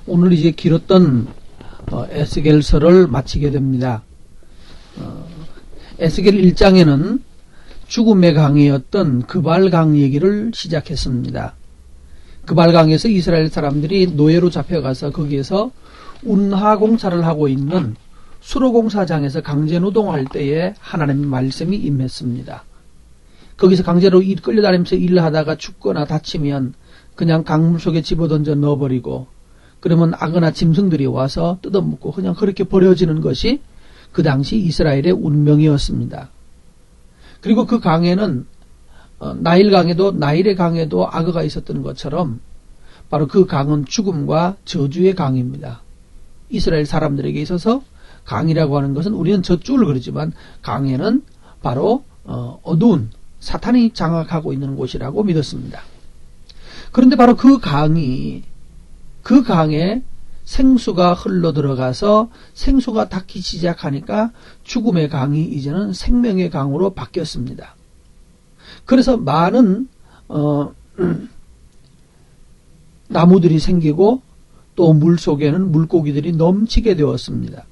오늘 이제 길었던 에스겔서를 마치게 됩니다. 에스겔 1장에는 죽음의 강이었던 그발강 얘기를 시작했습니다. 그발강에서 이스라엘 사람들이 노예로 잡혀가서 거기에서 운하공사를 하고 있는 수로공사장에서 강제노동할 때에 하나님의 말씀이 임했습니다. 거기서 강제로 끌려다니면서 일을 하다가 죽거나 다치면 그냥 강물 속에 집어던져 넣어버리고, 그러면 악어나 짐승들이 와서 뜯어먹고 그냥 그렇게 버려지는 것이 그 당시 이스라엘의 운명이었습니다. 그리고 그 강에는 나일의 강에도 악어가 있었던 것처럼 바로 그 강은 죽음과 저주의 강입니다. 이스라엘 사람들에게 있어서 강이라고 하는 것은 우리는 젖줄을 그러지만 강에는 바로 어두운 사탄이 장악하고 있는 곳이라고 믿었습니다. 그런데 바로 그 강에 생수가 흘러 들어가서 생수가 닿기 시작하니까 죽음의 강이 이제는 생명의 강으로 바뀌었습니다. 그래서 많은 나무들이 생기고 또 물 속에는 물고기들이 넘치게 되었습니다.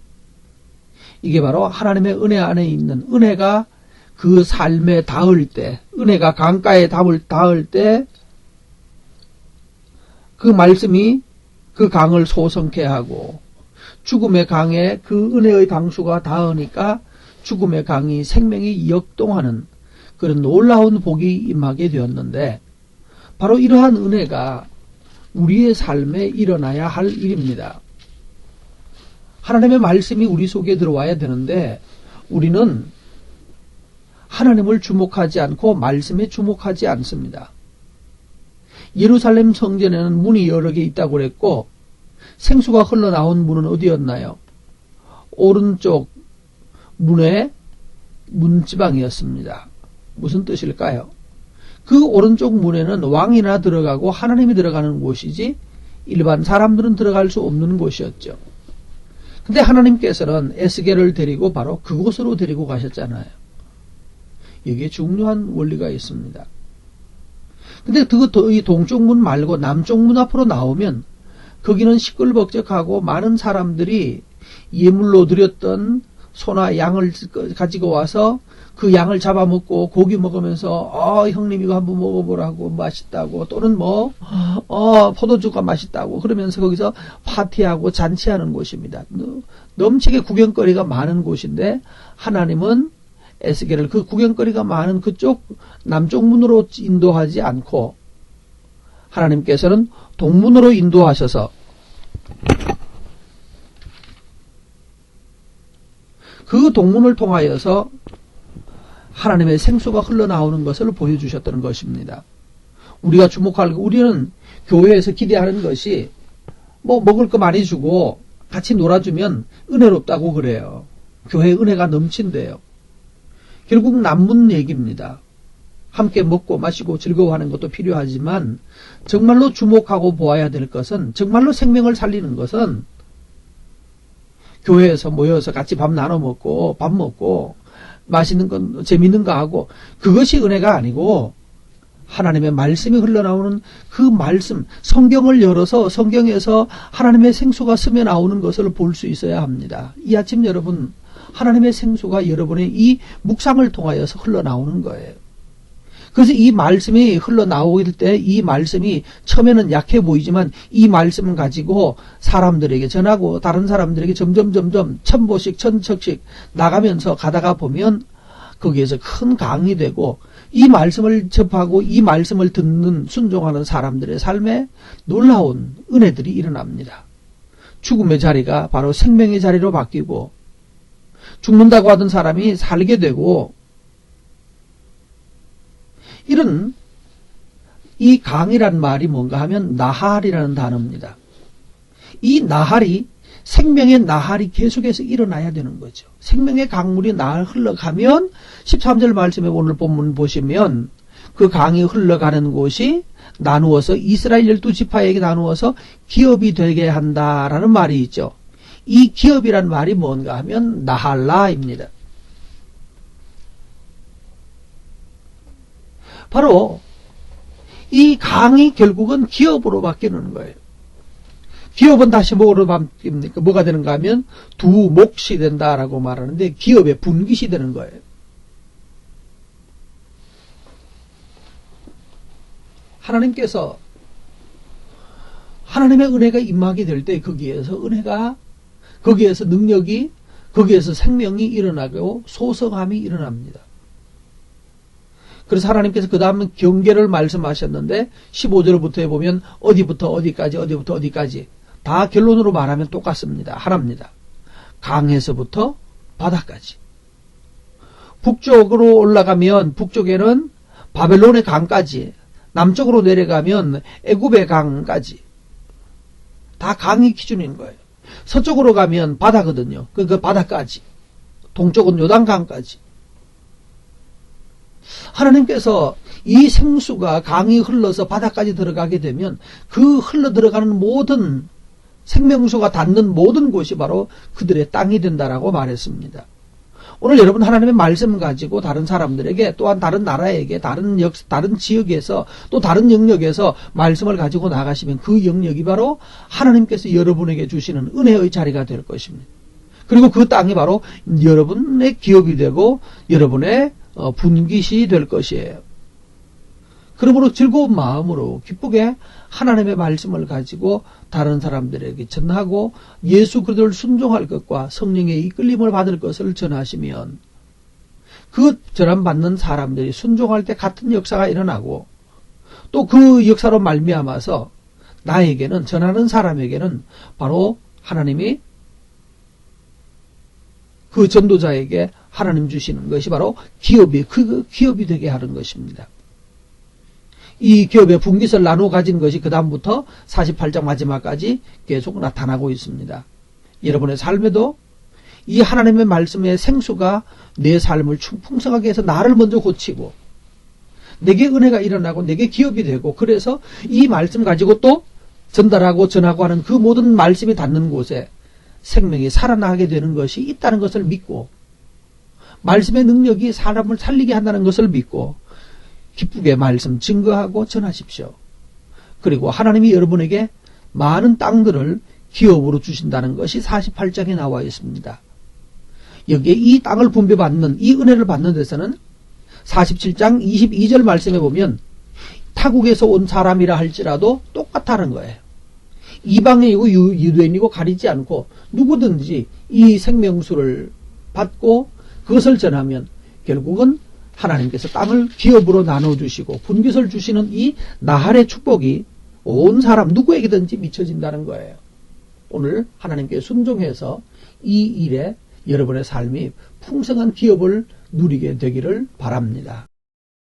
이게 바로 하나님의 은혜 안에 있는, 은혜가 그 삶에 닿을 때, 은혜가 강가에 닿을 때 그 말씀이 그 강을 소성케 하고, 죽음의 강에 그 은혜의 강수가 닿으니까 죽음의 강이 생명이 역동하는 그런 놀라운 복이 임하게 되었는데, 바로 이러한 은혜가 우리의 삶에 일어나야 할 일입니다. 하나님의 말씀이 우리 속에 들어와야 되는데 우리는 하나님을 주목하지 않고 말씀에 주목하지 않습니다. 예루살렘 성전에는 문이 여러 개 있다고 그랬고, 생수가 흘러나온 문은 어디였나요? 오른쪽 문의 문지방이었습니다. 무슨 뜻일까요? 그 오른쪽 문에는 왕이나 들어가고 하나님이 들어가는 곳이지 일반 사람들은 들어갈 수 없는 곳이었죠. 근데 하나님께서는 에스겔을 데리고 바로 그곳으로 데리고 가셨잖아요. 여기에 중요한 원리가 있습니다. 근데 이 동쪽 문 말고 남쪽 문 앞으로 나오면 거기는 시끌벅적하고 많은 사람들이 예물로 드렸던 소나 양을 가지고 와서 그 양을 잡아먹고 고기 먹으면서 형님 이거 한번 먹어보라고 맛있다고, 또는 포도주가 맛있다고 그러면서 거기서 파티하고 잔치하는 곳입니다. 넘치게 구경거리가 많은 곳인데 하나님은 에스겔을 그 구경거리가 많은 그쪽 남쪽 문으로 인도하지 않고 하나님께서는 동문으로 인도하셔서 그 동문을 통하여서 하나님의 생수가 흘러나오는 것을 보여주셨다는 것입니다. 우리가 주목할, 우리는 교회에서 기대하는 것이 먹을 거 많이 주고 같이 놀아주면 은혜롭다고 그래요. 교회에 은혜가 넘친대요. 결국 남문 얘기입니다. 함께 먹고 마시고 즐거워하는 것도 필요하지만 정말로 주목하고 보아야 될 것은, 정말로 생명을 살리는 것은 교회에서 모여서 같이 밥 나눠 먹고 밥 먹고 맛있는 건 재밌는 거 하고, 그것이 은혜가 아니고 하나님의 말씀이 흘러나오는 그 말씀, 성경을 열어서 성경에서 하나님의 생수가 스며 나오는 것을 볼 수 있어야 합니다. 이 아침 여러분, 하나님의 생수가 여러분의 이 묵상을 통하여서 흘러나오는 거예요. 그래서 이 말씀이 흘러나올 때 이 말씀이 처음에는 약해 보이지만 이 말씀을 가지고 사람들에게 전하고 다른 사람들에게 점점 천보씩 천척씩 나가면서 가다가 보면 거기에서 큰 강이 되고, 이 말씀을 접하고 이 말씀을 듣는 순종하는 사람들의 삶에 놀라운 은혜들이 일어납니다. 죽음의 자리가 바로 생명의 자리로 바뀌고, 죽는다고 하던 사람이 살게 되고, 이런 이 강이란 말이 뭔가 하면 나할이라는 단어입니다. 이 나할이, 생명의 나할이 계속해서 일어나야 되는 거죠. 생명의 강물이 나할 흘러가면 13절 말씀에 오늘 본문 보시면 그 강이 흘러가는 곳이 나누어서 이스라엘 12지파에게 나누어서 기업이 되게 한다라는 말이 있죠. 이 기업이란 말이 뭔가 하면 나할라입니다. 바로 이 강이 결국은 기업으로 바뀌는 거예요. 기업은 다시 뭐가 되는가 하면 두 몫이 된다라고 말하는데 기업의 분깃이 되는 거예요. 하나님께서 하나님의 은혜가 임하게 될 때 거기에서 은혜가, 거기에서 능력이, 거기에서 생명이 일어나고 소성함이 일어납니다. 그래서 하나님께서 그 다음 경계를 말씀하셨는데 15절부터 보면 어디부터 어디까지 어디부터 어디까지 다 결론으로 말하면 똑같습니다. 하나입니다. 강에서부터 바다까지. 북쪽으로 올라가면 북쪽에는 바벨론의 강까지, 남쪽으로 내려가면 애굽의 강까지 다 강이 기준인 거예요. 서쪽으로 가면 바다거든요. 그 바다까지. 동쪽은 요단강까지. 하나님께서 이 생수가 강이 흘러서 바다까지 들어가게 되면 그 흘러 들어가는 모든 생명수가 닿는 모든 곳이 바로 그들의 땅이 된다라고 말했습니다. 오늘 여러분 하나님의 말씀 가지고 다른 사람들에게, 또한 다른 나라에게, 다른 지역에서, 또 다른 영역에서 말씀을 가지고 나가시면 그 영역이 바로 하나님께서 여러분에게 주시는 은혜의 자리가 될 것입니다. 그리고 그 땅이 바로 여러분의 기업이 되고 여러분의 분깃이 될 것이에요. 그러므로 즐거운 마음으로 기쁘게 하나님의 말씀을 가지고 다른 사람들에게 전하고 예수 그리스도를 순종할 것과 성령의 이끌림을 받을 것을 전하시면 그 전함받는 사람들이 순종할 때 같은 역사가 일어나고 또 그 역사로 말미암아서 나에게는, 전하는 사람에게는 바로 하나님이 그 전도자에게 하나님 주시는 것이 바로 그 기업이 되게 하는 것입니다. 이 기업의 분깃을 나누어 가진 것이 그 다음부터 48장 마지막까지 계속 나타나고 있습니다. 여러분의 삶에도 이 하나님의 말씀의 생수가 내 삶을 풍성하게 해서 나를 먼저 고치고 내게 은혜가 일어나고 내게 기업이 되고, 그래서 이 말씀 가지고 또 전달하고 전하고 하는 그 모든 말씀이 닿는 곳에 생명이 살아나게 되는 것이 있다는 것을 믿고, 말씀의 능력이 사람을 살리게 한다는 것을 믿고 기쁘게 말씀 증거하고 전하십시오. 그리고 하나님이 여러분에게 많은 땅들을 기업으로 주신다는 것이 48장에 나와 있습니다. 여기에 이 땅을 분배받는, 이 은혜를 받는 데서는 47장 22절 말씀에 보면 타국에서 온 사람이라 할지라도 똑같다는 거예요. 이방인이고 유대인이고 가리지 않고 누구든지 이 생명수를 받고 그것을 전하면 결국은 하나님께서 땅을 기업으로 나눠주시고 분깃을 주시는 이 나할의 축복이 온 사람 누구에게든지 미쳐진다는 거예요. 오늘 하나님께 순종해서 이 일에 여러분의 삶이 풍성한 기업을 누리게 되기를 바랍니다.